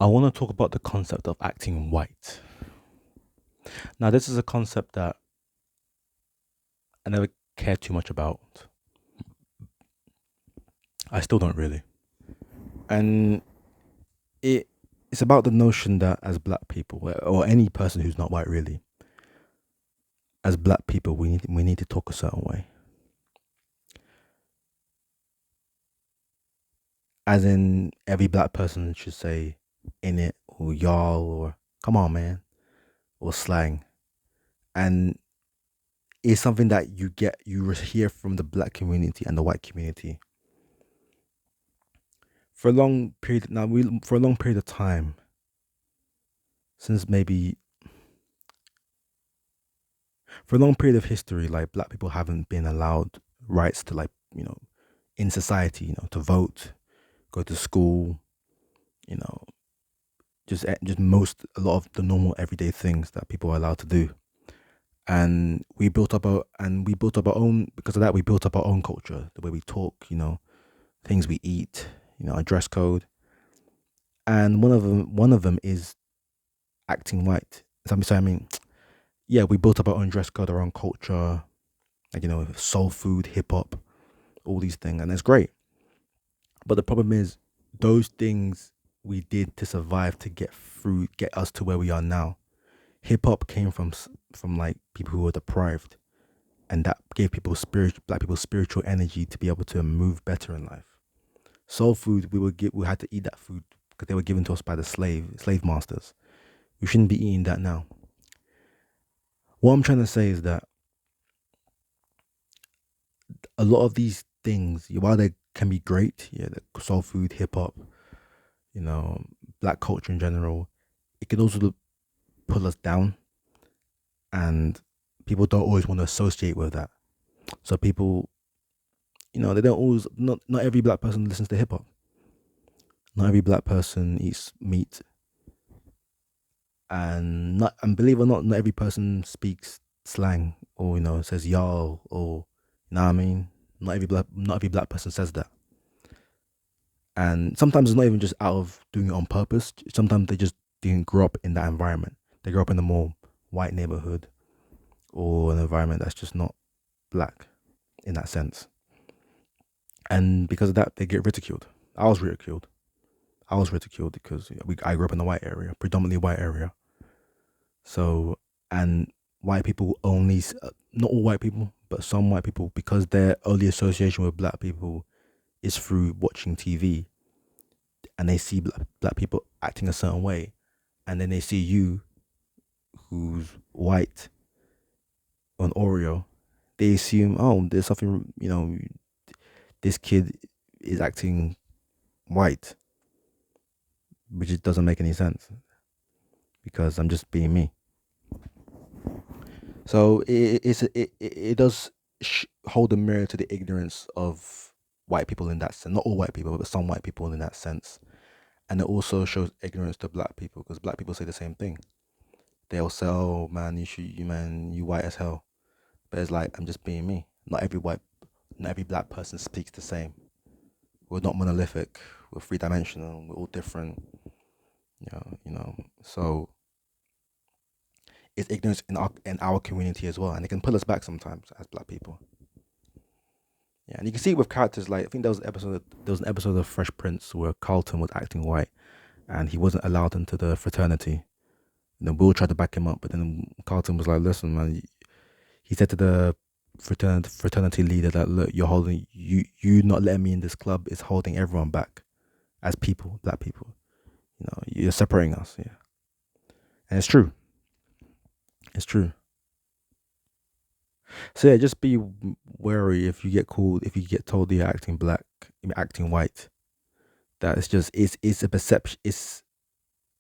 I want to talk about the concept of acting white. Now, this is a concept that I never cared too much about. I still don't really. And it's about the notion that as black people, or any person who's not white really, as black people, we need to talk a certain way. As in, every black person should say in it or y'all or come on, man, or slang. And it's something that you hear from the black community and the white community for a long period now we for a long period of time, since maybe for a long period of history, like black people haven't been allowed rights to, like, in society, to vote, go to school, you know just most a lot of the normal everyday things that people are allowed to do. And we built up our own because of that. We built up our own culture, the way we talk, things we eat, our dress code. And one of them is acting white. So I mean, yeah, we built up our own dress code, our own culture, like, soul food, hip hop, all these things, and it's great. But the problem is, those things we did to survive, to get us to where we are now. Hip hop came from like people who were deprived, and that gave black people spiritual energy to be able to move better in life. Soul food, we had to eat that food because they were given to us by the slave masters. We shouldn't be eating that now. What I'm trying to say is that a lot of these things, while they can be great, yeah, the soul food, hip hop, you know, black culture in general, it can also pull us down, and people don't always want to associate with that. So people, they don't always. Not every black person listens to hip hop. Not every black person eats meat, and believe it or not every person speaks slang, or says y'all, or what I mean. Not every black person says that. And sometimes it's not even just out of doing it on purpose. Sometimes they just didn't grow up in that environment. They grew up in a more white neighborhood, or an environment that's just not black in that sense. And because of that, they get ridiculed. I was ridiculed. I was ridiculed because I grew up in a white area, predominantly white area. So, and white people not all white people, but some white people, because their early association with black people is through watching TV, and they see black people acting a certain way, and then they see you, who's white, on Oreo, they assume, oh, there's something, this kid is acting white, which just doesn't make any sense because I'm just being me. So it does hold a mirror to the ignorance of white people in that sense. Not all white people, but some white people in that sense. And it also shows ignorance to black people because black people say the same thing. They'll say, "Oh man, you white as hell." But it's like, I'm just being me. Not every black person speaks the same. We're not monolithic. We're three dimensional. We're all different. So it's ignorance in our community as well, and it can pull us back sometimes as black people. Yeah, and you can see it with characters like, I think there was an episode of Fresh Prince where Carlton was acting white, and he wasn't allowed into the fraternity. And then Will tried to back him up, but then Carlton was like, "Listen, man." He said to the fraternity leader that, "Look, you not letting me in this club is holding everyone back as people, black people. You're separating us." Yeah, and it's true. It's true. So yeah, just be wary if you get told you're acting black, acting white. That it's a perception. It's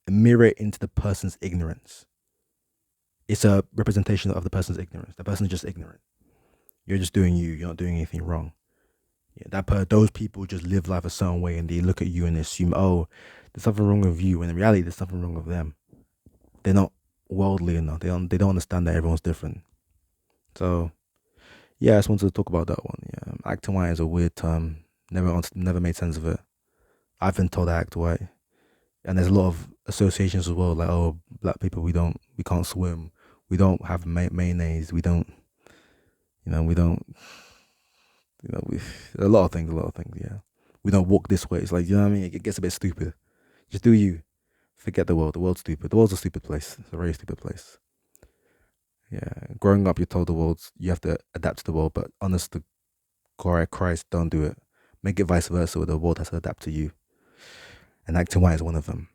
a mirror into the person's ignorance. It's a representation of the person's ignorance. The person's just ignorant. You're just doing you. You're not doing anything wrong. Yeah, those people just live life a certain way, and they look at you and assume, oh, there's something wrong with you. When in reality, there's something wrong with them. They're not worldly enough. They don't understand that everyone's different. So yeah, I just wanted to talk about that one. Yeah, acting white is a weird term. Never made sense of it. I've been told I act white. And there's a lot of associations as well, like, oh, black people, we can't swim, we don't have mayonnaise, we don't, we don't, we a lot of things, yeah. We don't walk this way. It's like, you know what I mean? It gets a bit stupid. Just do you. Forget the world. The world's stupid. The world's a stupid place. It's a very stupid place. Yeah. Growing up, you're told you have to adapt to the world, but honest to Christ, don't do it. Make it vice versa, where the world has to adapt to you. And acting white is one of them.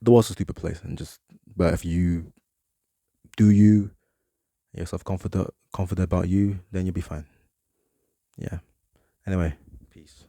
The world's a stupid place, but if you do you're self confident about you, then you'll be fine. Yeah. Anyway, peace.